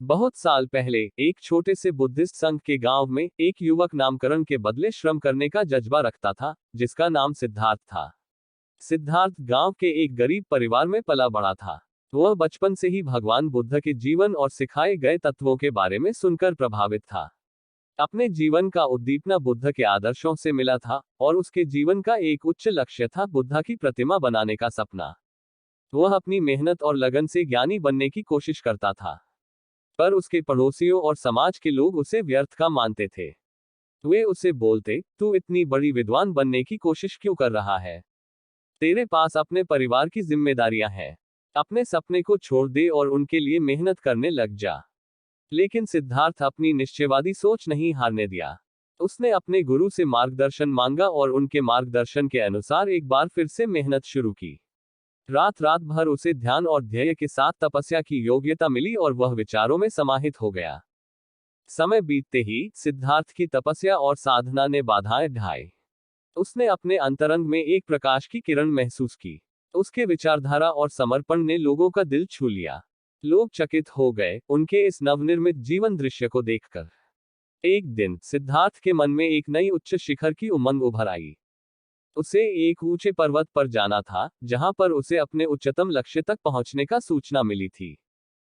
बहुत साल पहले एक छोटे से बुद्धिस्ट संघ के गांव में एक युवक नामकरण के बदले श्रम करने का जज्बा रखता था, जिसका नाम सिद्धार्थ था। सिद्धार्थ गांव के एक गरीब परिवार में पला बड़ा था। वह बचपन से ही भगवान बुद्ध के जीवन और सिखाए गए तत्वों के बारे में सुनकर प्रभावित था। अपने जीवन का उद्दीपना बुद्ध के आदर्शों से मिला था और उसके जीवन का एक उच्च लक्ष्य था बुद्ध की प्रतिमा बनाने का सपना। वह अपनी मेहनत और लगन से ज्ञानी बनने की कोशिश करता था, पर उसके पड़ोसियों और समाज के लोग उसे व्यर्थ का मानते थे। वे उसे बोलते, तू इतनी बड़ी विद्वान बनने की कोशिश क्यों कर रहा है? तेरे पास अपने परिवार की जिम्मेदारियां हैं। अपने सपने को छोड़ दे और उनके लिए मेहनत करने लग जा। लेकिन सिद्धार्थ अपनी निश्चयवादी सोच नहीं हारने दिया। उसने अपने गुरु से मार्गदर्शन मांगा और उनके मार्गदर्शन के अनुसार एक बार फिर से मेहनत शुरू की। रात रात भर उसे ध्यान और ध्येय के साथ तपस्या की योग्यता मिली और वह विचारों में समाहित हो गया। समय बीतते ही सिद्धार्थ की तपस्या और साधना ने बाधाएं ढाई। उसने अपने अंतरंग में एक प्रकाश की किरण महसूस की। उसके विचारधारा और समर्पण ने लोगों का दिल छू लिया। लोग चकित हो गए उनके इस नवनिर्मित जीवन दृश्य को देखकर। एक दिन सिद्धार्थ के मन में एक नई उच्च शिखर की उमंग उभर आई। उसे एक ऊंचे पर्वत पर जाना था, जहां पर उसे अपने उच्चतम लक्ष्य तक पहुंचने का सूचना मिली थी।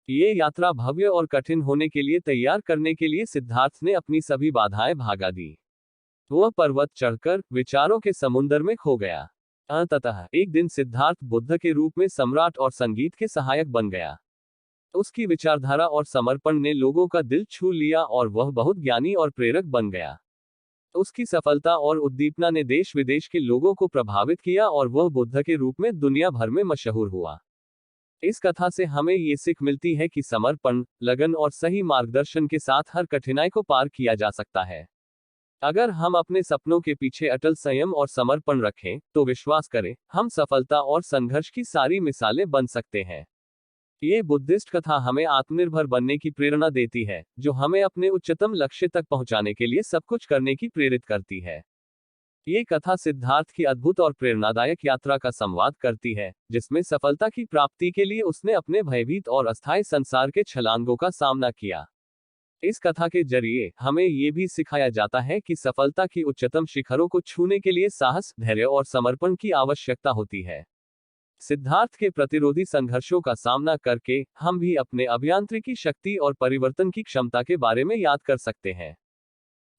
ये यात्रा भव्य और कठिन होने के लिए तैयार करने के लिए सिद्धार्थ ने अपनी सभी बाधाएं भागा दी। वह पर्वत चढ़कर विचारों के समुद्र में खो गया। अंततः एक दिन सिद्धार्थ बुद्ध के रूप में सम्राट और संगीत के सहायक बन गया। उसकी विचारधारा और समर्पण ने लोगों का दिल छू लिया और वह बहुत ज्ञानी और प्रेरक बन गया। उसकी सफलता और उद्दीपना ने देश विदेश के लोगों को प्रभावित किया और वह बुद्ध के रूप में दुनिया भर में मशहूर हुआ। इस कथा से हमें ये सीख मिलती है कि समर्पण, लगन और सही मार्गदर्शन के साथ हर कठिनाई को पार किया जा सकता है। अगर हम अपने सपनों के पीछे अटल संयम और समर्पण रखें, तो विश्वास करें, हम सफलता और संघर्ष की सारी मिसालें बन सकते हैं। ये बुद्धिस्ट कथा हमें आत्मनिर्भर बनने की प्रेरणा देती है, जो हमें अपने उच्चतम लक्ष्य तक पहुंचाने के लिए सब कुछ करने की प्रेरित करती है। ये कथा सिद्धार्थ की अद्भुत और प्रेरणादायक यात्रा का संवाद करती है, जिसमें सफलता की प्राप्ति के लिए उसने अपने भयभीत और अस्थायी संसार के छलांगों का सामना किया। इस कथा के जरिए हमें ये भी सिखाया जाता है कि सफलता की उच्चतम शिखरों को छूने के लिए साहस, धैर्य और समर्पण की आवश्यकता होती है। सिद्धार्थ के प्रतिरोधी संघर्षों का सामना करके हम भी अपने अभियांत्रिकी शक्ति और परिवर्तन की क्षमता के बारे में याद कर सकते हैं।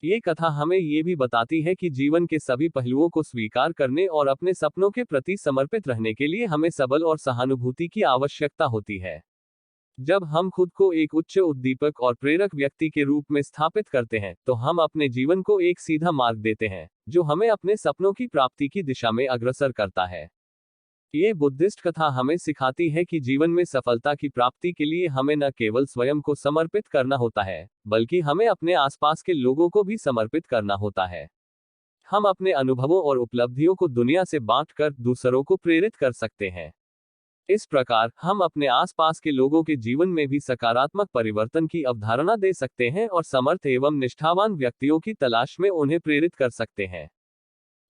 ये कथा हमें ये भी बताती है कि जीवन के सभी पहलुओं को स्वीकार करने और अपने सपनों के प्रति समर्पित रहने के लिए हमें सबल और सहानुभूति की आवश्यकता होती है। जब हम खुद को एक उच्च उद्दीपक और प्रेरक व्यक्ति के रूप में स्थापित करते हैं, तो हम अपने जीवन को एक सीधा मार्ग देते हैं, जो हमें अपने सपनों की प्राप्ति की दिशा में अग्रसर करता है। ये बुद्धिस्ट कथा हमें सिखाती है कि जीवन में सफलता की प्राप्ति के लिए हमें न केवल स्वयं को समर्पित करना होता है, बल्कि हमें अपने आसपास के लोगों को भी समर्पित करना होता है। हम अपने अनुभवों और उपलब्धियों को दुनिया से बांटकर दूसरों को प्रेरित कर सकते हैं। इस प्रकार हम अपने आसपास के लोगों के जीवन में भी सकारात्मक परिवर्तन की अवधारणा दे सकते हैं और समर्थ एवं निष्ठावान व्यक्तियों की तलाश में उन्हें प्रेरित कर सकते हैं।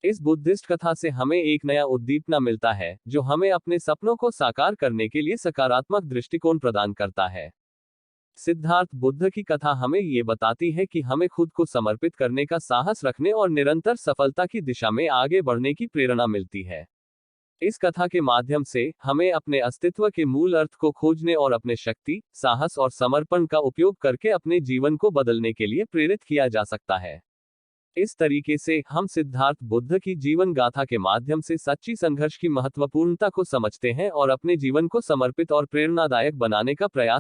इस बुद्धिस्ट कथा से हमें एक नया उद्दीपना मिलता है, जो हमें अपने सपनों को साकार करने के लिए सकारात्मक दृष्टिकोण प्रदान करता है। सिद्धार्थ बुद्ध की कथा हमें ये बताती है कि हमें खुद को समर्पित करने का साहस रखने और निरंतर सफलता की दिशा में आगे बढ़ने की प्रेरणा मिलती है। इस कथा के माध्यम से हमें अपने अस्तित्व के मूल अर्थ को खोजने और अपने शक्ति, साहस और समर्पण का उपयोग करके अपने जीवन को बदलने के लिए प्रेरित किया जा सकता है। इस तरीके से हम सिद्धार्थ बुद्ध की जीवन गाथा के माध्यम से सच्ची संघर्ष की महत्वपूर्णता को समझते हैं और अपने जीवन को समर्पित और प्रेरणादायक बनाने का प्रयास